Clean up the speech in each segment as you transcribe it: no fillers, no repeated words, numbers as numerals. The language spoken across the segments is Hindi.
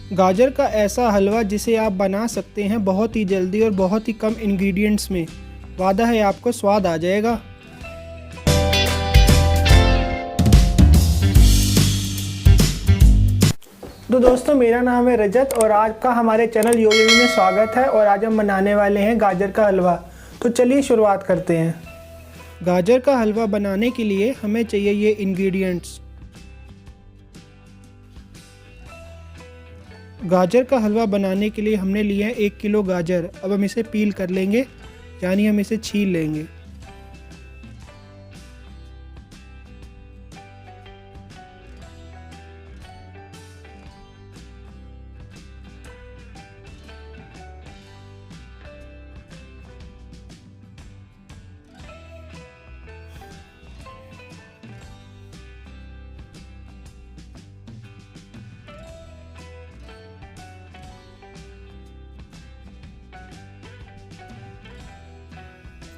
गाजर का ऐसा हलवा जिसे आप बना सकते हैं बहुत ही जल्दी और बहुत ही कम इंग्रेडिएंट्स में। वादा है आपको स्वाद आ जाएगा। तो दोस्तों, मेरा नाम है रजत और आज का हमारे चैनल योयोमी में स्वागत है। और आज हम बनाने वाले हैं गाजर का हलवा। तो चलिए शुरुआत करते हैं। गाजर का हलवा बनाने के लिए हमें चाहिए ये इंग्रेडिएंट्स। गाजर का हलवा बनाने के लिए हमने लिया है 1 किलो गाजर। अब हम इसे पील कर लेंगे, यानी हम इसे छील लेंगे।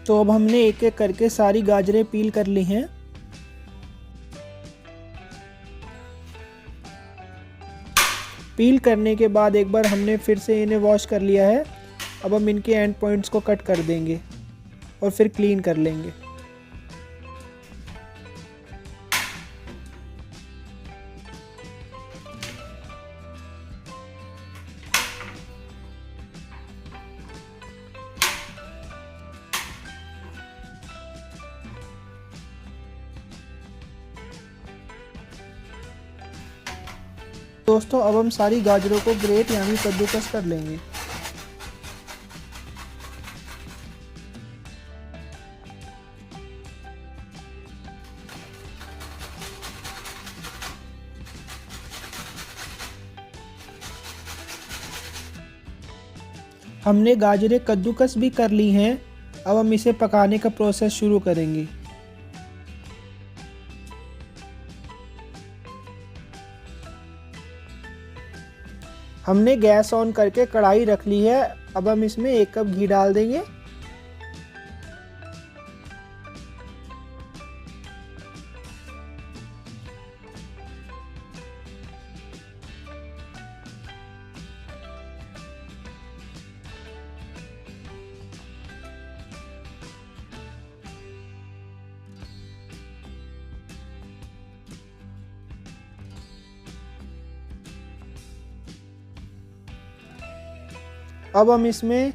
तो अब हमने एक एक करके सारी गाजरें पील कर ली हैं। पील करने के बाद एक बार हमने फिर से इन्हें वॉश कर लिया है। अब हम इनके एंड पॉइंट्स को कट कर देंगे और फिर क्लीन कर लेंगे। दोस्तों, अब हम सारी गाजरों को ग्रेट यानी कद्दूकस कर लेंगे। हमने गाजरें कद्दूकस भी कर ली हैं। अब हम इसे पकाने का प्रोसेस शुरू करेंगे। हमने गैस ऑन करके कढ़ाई रख ली है। अब हम इसमें 1 कप घी डाल देंगे। अब हम इसमें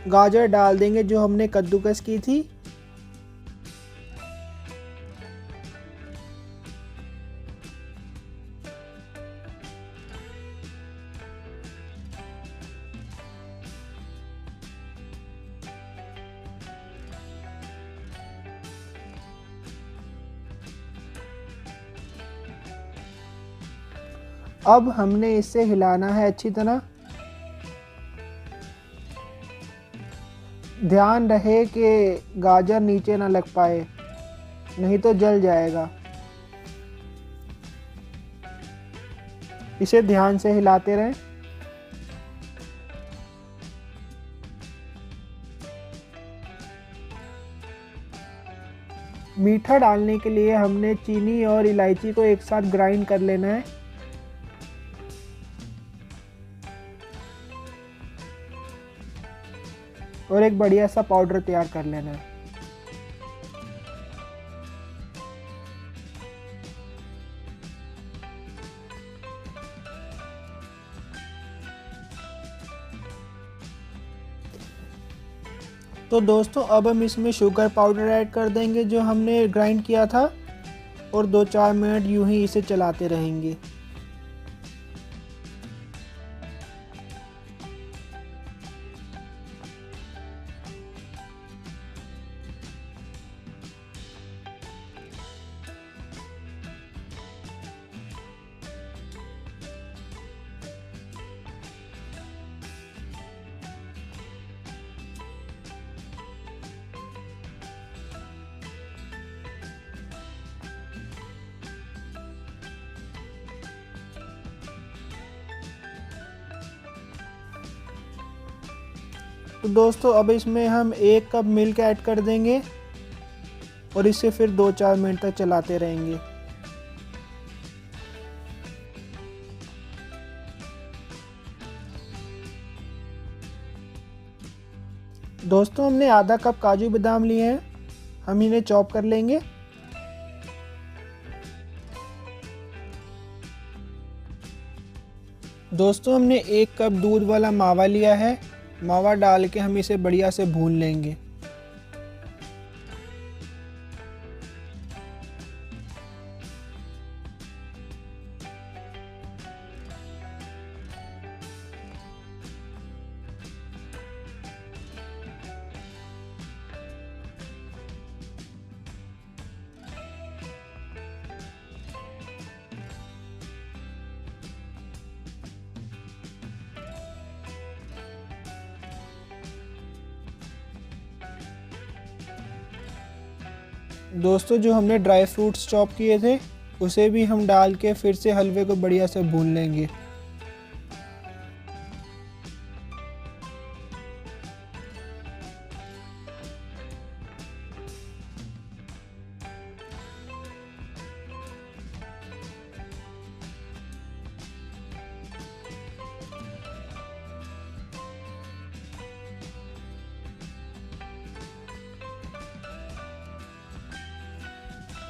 गाजर डाल देंगे जो हमने कद्दूकस की थी। अब हमने इसे हिलाना है अच्छी तरह। ध्यान रहे कि गाजर नीचे ना लग पाए, नहीं तो जल जाएगा। इसे ध्यान से हिलाते रहें। मीठा डालने के लिए हमने चीनी और इलायची को एक साथ ग्राइंड कर लेना है। और एक बढ़िया सा पाउडर तैयार कर लेना है। तो दोस्तों, अब हम इसमें शुगर पाउडर ऐड कर देंगे जो हमने ग्राइंड किया था, और 2-4 मिनट यूं ही इसे चलाते रहेंगे। तो दोस्तों, अब इसमें हम 1 कप मिल्क ऐड कर देंगे और इसे फिर 2-4 मिनट तक चलाते रहेंगे। दोस्तों हमने आधा कप काजू बादाम लिए हैं, हम इन्हें चॉप कर लेंगे। दोस्तों हमने 1 कप दूध वाला मावा लिया है, मावा डाल के हम इसे बढ़िया से भून लेंगे। दोस्तों जो हमने ड्राई फ्रूट्स चॉप किए थे उसे भी हम डाल के फिर से हलवे को बढ़िया से भून लेंगे।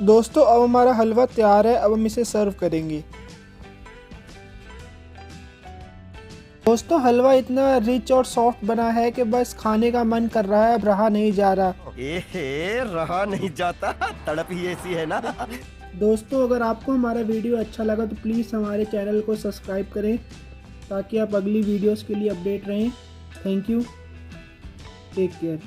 दोस्तों अब हमारा हलवा तैयार है, अब हम इसे सर्व करेंगे। दोस्तों हलवा इतना रिच और सॉफ्ट बना है कि बस खाने का मन कर रहा है, अब रहा नहीं जा रहा। रहा नहीं जाता, तड़प ही ऐसी है ना। दोस्तों अगर आपको हमारा वीडियो अच्छा लगा तो प्लीज़ हमारे चैनल को सब्सक्राइब करें ताकि आप अगली वीडियोस के लिए अपडेट रहें। Thank you, take care.